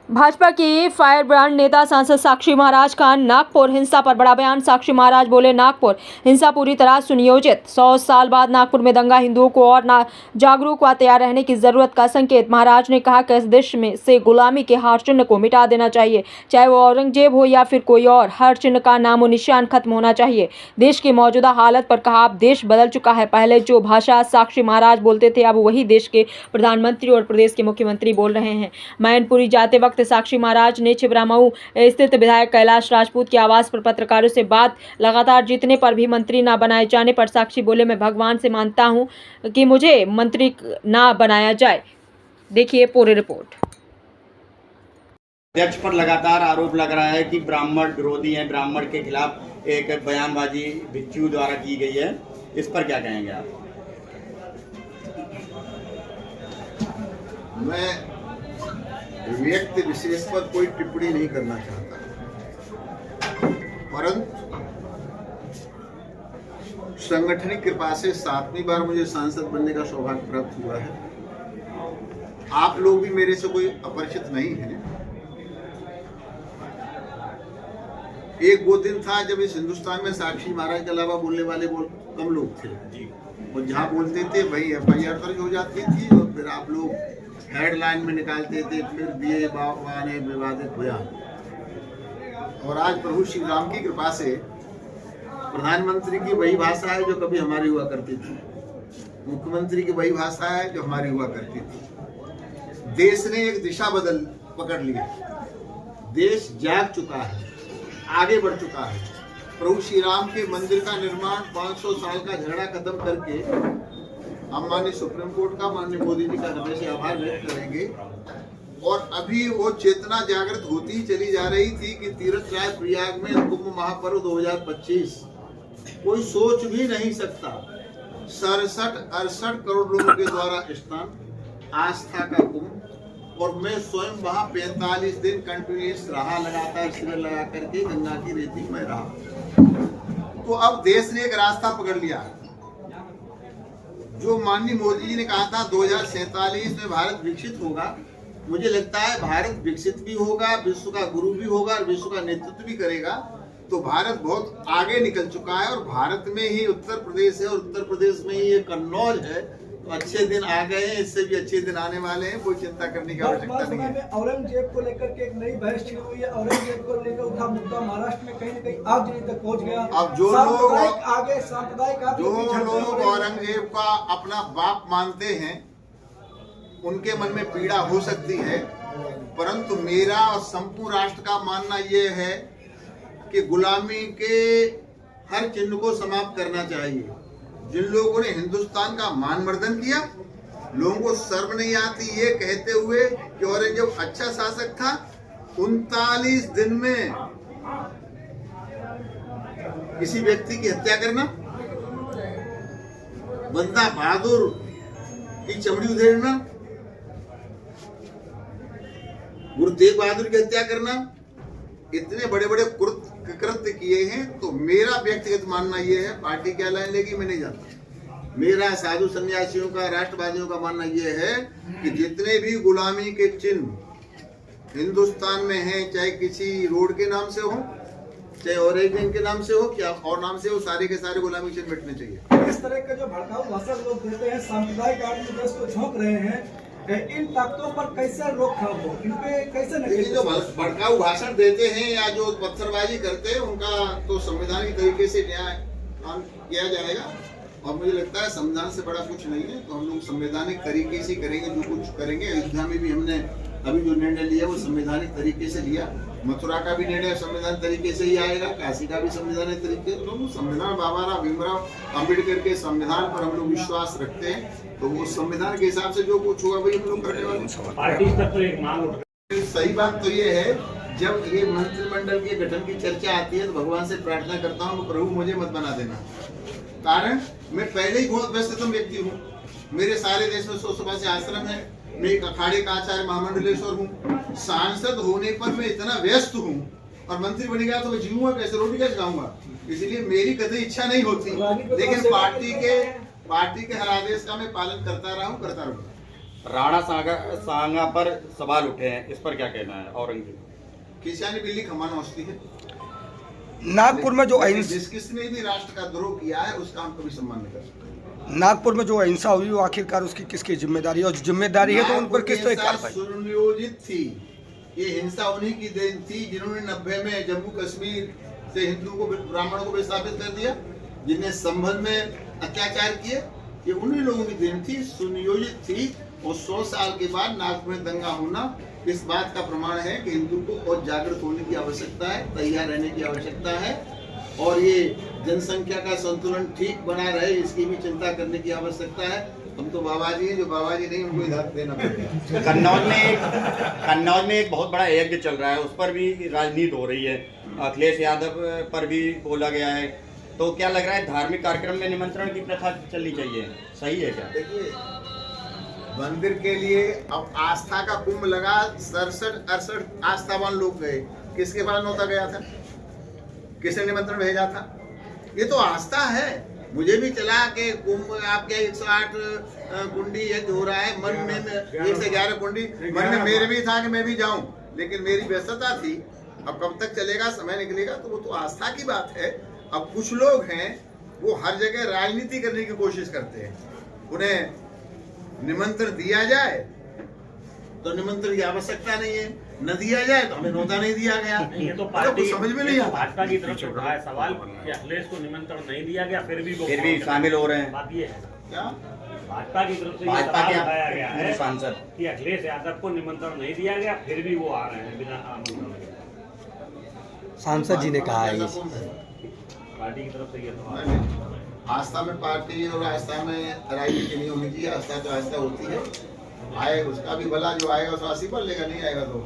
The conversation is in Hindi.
भाजपा की फायर ब्रांड नेता सांसद साक्षी महाराज का नागपुर हिंसा पर बड़ा बयान। साक्षी महाराज बोले, नागपुर हिंसा पूरी तरह सुनियोजित। 100 साल बाद नागपुर में दंगा हिंदुओं को और जागरूक व तैयार रहने की जरूरत का संकेत। महाराज ने कहा कि इस देश में से गुलामी के हर चिन्ह को मिटा देना चाहिए, चाहे वो औरंगजेब हो या फिर कोई और। हर चिन्ह का नामो निशान खत्म होना चाहिए। देश की मौजूदा हालत पर कहा, अब देश बदल चुका है। पहले जो भाषा साक्षी महाराज बोलते थे, अब वही देश के प्रधानमंत्री और प्रदेश के मुख्यमंत्री बोल रहे हैं। मैनपुरी जाते वक्त साक्षी महाराज ने छिबरामऊ स्थित विधायक कैलाश राजपूत के आवास पर पत्रकारों से बात। लगातार जीतने पर भी मंत्री ना बनाए जाने पर साक्षी बोले, मैं भगवान से मानता हूं कि मुझे मंत्री ना बनाया जाए। देखिए पूरी रिपोर्ट। अध्यक्ष पर लगातार आरोप लग रहा है कि ब्राह्मण विरोधी हैं, ब्राह्मण के खिलाफ एक बयानबाजी बिच्चू द्वारा की गई है। इस पर क्या कहेंगे आप? मैं व्यक्ति विशेष पर कोई टिप्पणी नहीं करना चाहता, परंतु संगठन की कृपा से 7वीं बार मुझे सांसद बनने का सौभाग्य प्राप्त हुआ है। आप लोग भी मेरे से कोई अपरिचित नहीं हैं। एक वो दिन था जब इस हिंदुस्तान में साक्षी महाराज के अलावा बोलने वाले कम लोग थे और जहाँ बोलते थे वही FIR दर्ज हो जाती थी और फिर आप लोग हेडलाइन में निकालते थे, फिर दिए बाबा ने विवादित हुआ। और आज प्रभु श्री राम की कृपा से प्रधानमंत्री की वही भाषा है जो कभी हमारी हुआ करती थी, मुख्यमंत्री की वही भाषा है जो हमारी हुआ करती थी। देश ने एक दिशा पकड़ ली है। देश जाग चुका है, आगे बढ़ चुका है। प्रभु श्री राम के मंदिर का निर्माण 500 साल का झगड़ा खत्म करके हम माननीय सुप्रीम कोर्ट का, माननीय मोदी जी का हृदय से आभार व्यक्त करेंगे। और अभी वो चेतना जागृत होती चली जा रही थी कि तीर्थ राय प्रयाग में कुंभ महापर्व 2025 कोई सोच भी नहीं सकता। 67-68 करोड़ लोगों के द्वारा स्नान, आस्था का कुंभ, और मैं स्वयं वहां 45 दिन कंटिन्यूस रहा, लगातार शिविर लगा करके गंगा की रेती में रहा। तो अब देश ने एक रास्ता पकड़ लिया है। जो माननीय मोदी जी ने कहा था 2047 में भारत विकसित होगा, मुझे लगता है भारत विकसित भी होगा, विश्व का गुरु भी होगा और विश्व का नेतृत्व भी करेगा। तो भारत बहुत आगे निकल चुका है और भारत में ही उत्तर प्रदेश है और उत्तर प्रदेश में ही ये कन्नौज है। तो अच्छे दिन आ गए हैं, इससे भी अच्छे दिन आने वाले हैं, कोई चिंता करने की आवश्यकता नहीं है। औरंगजेब को लेकर के एक नई बहस शुरू हुई है। औरंगजेब को लेकर उठा मुद्दा महाराष्ट्र में कहीं न कहीं आगजनी तक पहुंच गया। अब जो लोग सांप्रदायिक औरंगजेब का अपना बाप मानते हैं, उनके मन में पीड़ा हो सकती है, परंतु मेरा और संपूर्ण राष्ट्र का मानना यह है कि गुलामी के हर चिन्ह को समाप्त करना चाहिए। जिन लोगों ने हिंदुस्तान का मानवर्धन किया, लोगों को शर्म नहीं आती ये कहते हुए कि औरंगजेब अच्छा शासक था। 39 दिन में किसी व्यक्ति की हत्या करना, बंदा बहादुर की चमड़ी उधेड़ना, गुरु तेग बहादुर की हत्या करना, इतने बड़े बड़े कृत्य किए हैं। तो मेरा व्यक्तिगत मानना यह है, पार्टी क्या लाइन लेगी मैं नहीं जानता, मेरा साधु सन्यासियों का, राष्ट्रवादियों का मानना यह है कि जितने भी गुलामी के चिन्ह हिंदुस्तान में हैं, चाहे किसी रोड के नाम से हो, चाहे ऑरिजिन के नाम से हो, क्या और नाम से हो, सारे के सारे गुलामी चिन्ह मिटने चाहिए। इस तरह के जो भड़काऊ भाषण लोग देते हैं, सांप्रदायिक आदमी देश को झोंक रहे हैं, इन ताकतों पर कैसे रोकथाम हो, इन पे कैसे नहीं? जो भड़काऊ भाषण देते हैं या जो पत्थरबाजी करते हैं, उनका तो संवैधानिक तरीके से न्याय किया जाएगा। और मुझे लगता है संविधान से बड़ा कुछ नहीं है, तो हम लोग संवैधानिक तरीके से करेंगे जो कुछ करेंगे। अयोध्या में भी हमने अभी जो निर्णय लिया वो संवैधानिक तरीके से लिया। मथुरा का भी निर्णय संवैधानिक तरीके से ही आएगा, काशी का भी संवैधानिक तरीके से। तो संविधान, बाबा भीमराव अम्बेडकर के संविधान पर हम लोग विश्वास रखते हैं, तो वो संविधान के हिसाब से जो कुछ होगा वही हम लोग करने वाले। सही बात तो ये है, जब ये मंत्रिमंडल के गठन की चर्चा आती है तो भगवान से प्रार्थना करता हूँ, प्रभु मुझे मत बना देना। कारण मैं पहले ही बहुत व्यस्ततम व्यक्ति हूँ। मेरे सारे देश में 100 सभा से आश्रम है, मैं एक अखाड़े का आचार्य महामंडलेश्वर हूँ। सांसद होने पर मैं इतना व्यस्त हूँ और मंत्री बन गया तो मैं जीऊंगा कैसे, रोटी कैसे खाऊंगा। इसलिए मेरी कभी इच्छा नहीं होती, लेकिन पार्टी के हर आदेश का मैं पालन करता रहा हूँ, करता रहूंगा। राणा सांगा पर सवाल उठे हैं, इस पर क्या कहना है औरंगजेब? किसानी बिल्ली खमान हौसती है। नागपुर में जो अहिंसा किसने भी राष्ट्र का द्रोह किया है उसका हम कभी सम्मान नहीं कर सकते। नागपुर में जो अहिंसा हुई वो आखिरकार उसकी किसकी जिम्मेदारी है, और जिम्मेदारी है तो उन पर किस तरह की कार्रवाई? सुनियोजित थी ये हिंसा, उन्हीं की देन थी जिन्होंने 90 में जम्मू कश्मीर से हिंदू को ब्राह्मणों को विस्थापित कर दिया, जिन्हें संबंध में अत्याचार किए, ये उन्हीं लोगों की देन थी, सुनियोजित थी। और 100 साल के बाद नागपुर में दंगा होना इस बात का प्रमाण है कि हिंदू को और जागृत होने की आवश्यकता है, तैयार रहने की आवश्यकता है, और ये जनसंख्या का संतुलन ठीक बना रहे इसकी भी चिंता करने की आवश्यकता है। हम तो बाबा जी हैं, जो बाबा जी नहीं उनको इधर देना पड़ेगा। कन्नौज में एक बहुत बड़ा यज्ञ चल रहा है, उस पर भी राजनीति हो रही है, अखिलेश यादव पर भी बोला गया है, तो क्या लग रहा है धार्मिक कार्यक्रम में निमंत्रण की प्रथा चलनी चाहिए, सही है क्या? देखिए, मंदिर के लिए अब आस्था का कुंभ लगा, 67-68 आस्थावान लोग गए, किसके पास नौता गया था, किसने निमंत्रण भेजा था? ये तो आस्था है। मुझे भी चला कि कुंभ आपके 108 कुंडी यज्ञ हो रहा है, मन में 1 से 11 कुंडी मन में मेरे भी था कि मैं भी जाऊं, लेकिन मेरी व्यस्तता थी। अब कब तक चलेगा, समय निकलेगा, तो वो तो आस्था की बात है। अब कुछ लोग हैं वो हर जगह राजनीति करने की कोशिश करते हैं, उन्हें निमंत्रण दिया जाए तो निमंत्रण की आवश्यकता नहीं है, न दिया जाए तो हमें नौता नहीं दिया गया। ये तो पार्टी समझ में नहीं आता। भाजपा की तरफ से उठा है सवाल कि अखिलेश को निमंत्रण नहीं दिया गया, फिर भी शामिल हो रहे हैं। बात ये है, क्या भाजपा की तरफ से ये भाजपा सवाल के उठाया गया है सांसद कि अखिलेश यादव को निमंत्रण नहीं दिया गया, फिर भी वो आ रहे हैं बिना आमंत्रण के। सांसद जी ने कहा है इस पार्टी की तरफ से ये सवाल आस्था में पार्टी और आस्था में राजनीति नहीं होनी चाहिए। आस्था तो आस्था होती है, आए उसका भी भला, जो आएगा तो आशीर्वाद लेगा, नहीं आएगा तो